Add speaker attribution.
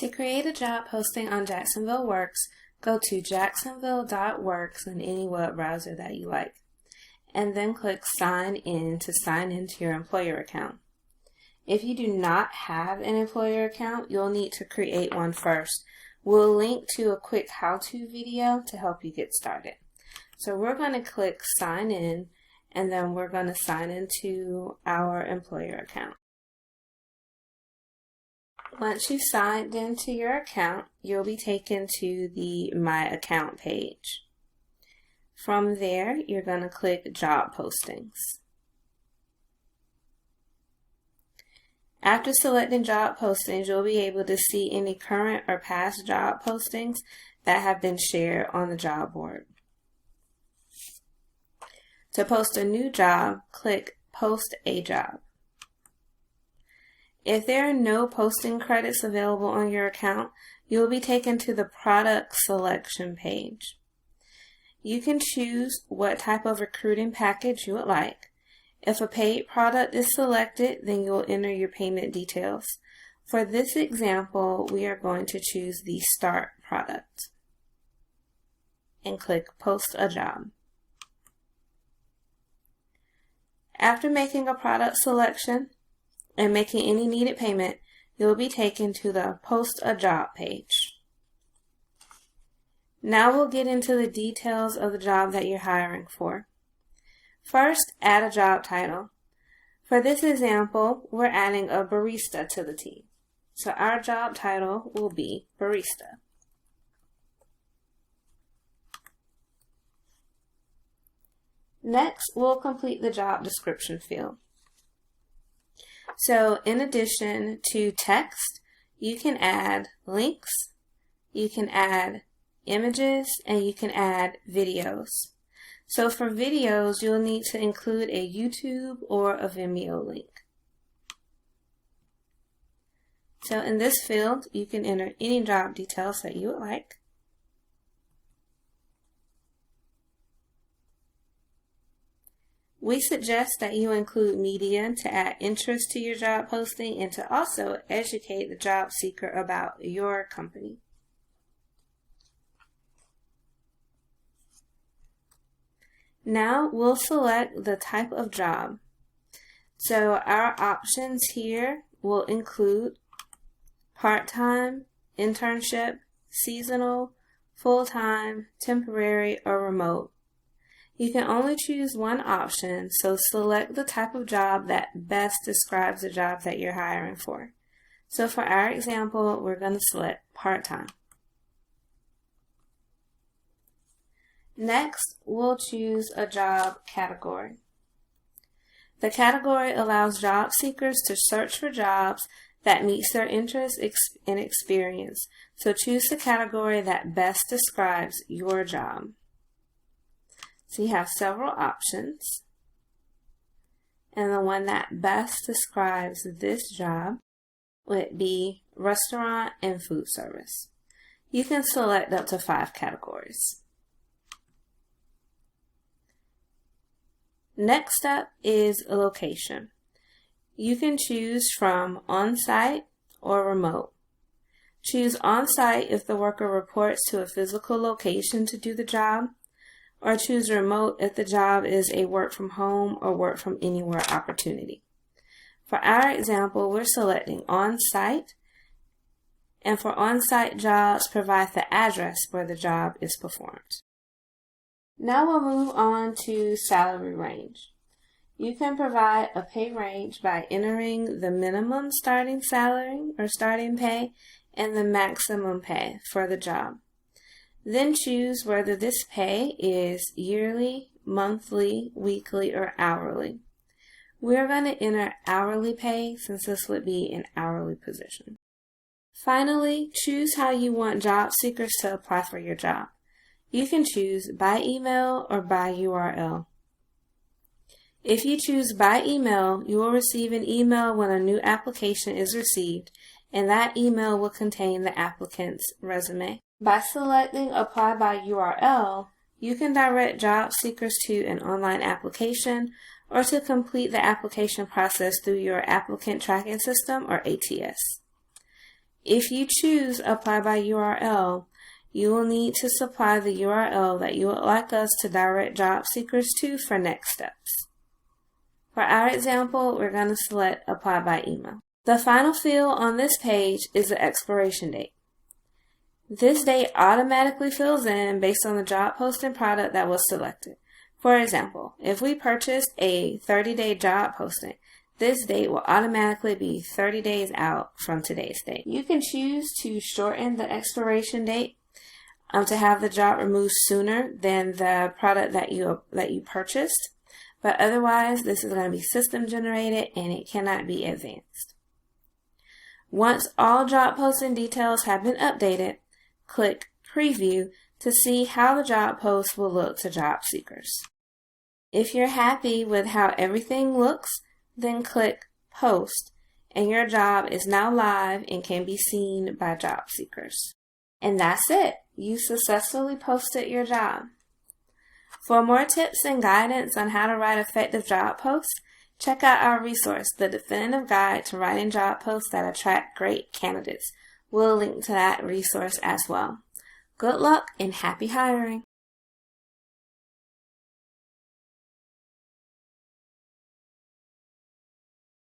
Speaker 1: To create a job posting on Jacksonville Works, go to jacksonville.works in any web browser that you like, and then click Sign In to sign into your employer account. If you do not have an employer account, you'll need to create one first. We'll link to a quick how-to video to help you get started. So we're going to click Sign In, and then we're going to sign into our employer account. Once you've signed into your account, you'll be taken to the My Account page. From there, you're going to click Job Postings. After selecting Job Postings, you'll be able to see any current or past job postings that have been shared on the job board. To post a new job, click Post a Job. If there are no posting credits available on your account, you will be taken to the Product Selection page. You can choose what type of recruiting package you would like. If a paid product is selected, then you'll enter your payment details. For this example, we are going to choose the Start product and click Post a Job. After making a product selection and making any needed payment, you'll be taken to the Post a Job page. Now we'll get into the details of the job that you're hiring for. First, add a job title. For this example, we're adding a barista to the team. So our job title will be barista. Next, we'll complete the job description field. So in addition to text, you can add links, you can add images, and you can add videos. So for videos, you'll need to include a YouTube or a Vimeo link. So in this field, you can enter any job details that you would like. We suggest that you include media to add interest to your job posting and to also educate the job seeker about your company. Now we'll select the type of job. So our options here will include part-time, internship, seasonal, full-time, temporary, or remote. You can only choose one option, so select the type of job that best describes the job that you're hiring for. So for our example, we're going to select part-time. Next, we'll choose a job category. The category allows job seekers to search for jobs that meets their interests and experience. So choose the category that best describes your job. So you have several options, and the one that best describes this job would be restaurant and food service. You can select up to 5 categories. Next up is a location. You can choose from on-site or remote. Choose on-site if the worker reports to a physical location to do the job, or choose remote if the job is a work from home or work from anywhere opportunity. For our example, we're selecting on-site, and for on-site jobs, provide the address where the job is performed. Now we'll move on to salary range. You can provide a pay range by entering the minimum starting salary or starting pay and the maximum pay for the job. Then choose whether this pay is yearly, monthly, weekly, or hourly. We're going to enter hourly pay since this would be an hourly position. Finally, choose how you want job seekers to apply for your job. You can choose by email or by URL. If you choose by email, you will receive an email when a new application is received, and that email will contain the applicant's resume. By selecting Apply by URL, you can direct job seekers to an online application or to complete the application process through your applicant tracking system or ATS. If you choose Apply by URL, you will need to supply the URL that you would like us to direct job seekers to for next steps. For our example, we're going to select Apply by Email. The final field on this page is the expiration date. This date automatically fills in based on the job post and product that was selected. For example, if we purchased a 30-day job posting, this date will automatically be 30 days out from today's date. You can choose to shorten the expiration date to have the job removed sooner than the product that you purchased, but otherwise this is going to be system generated and it cannot be advanced. Once all job posting details have been updated, click Preview to see how the job post will look to job seekers. If you're happy with how everything looks, then click Post, and your job is now live and can be seen by job seekers. And that's it. You successfully posted your job. For more tips and guidance on how to write effective job posts, check out our resource, The Definitive Guide to Writing Job Posts That Attract Great Candidates. We'll link to that resource as well. Good luck and happy hiring!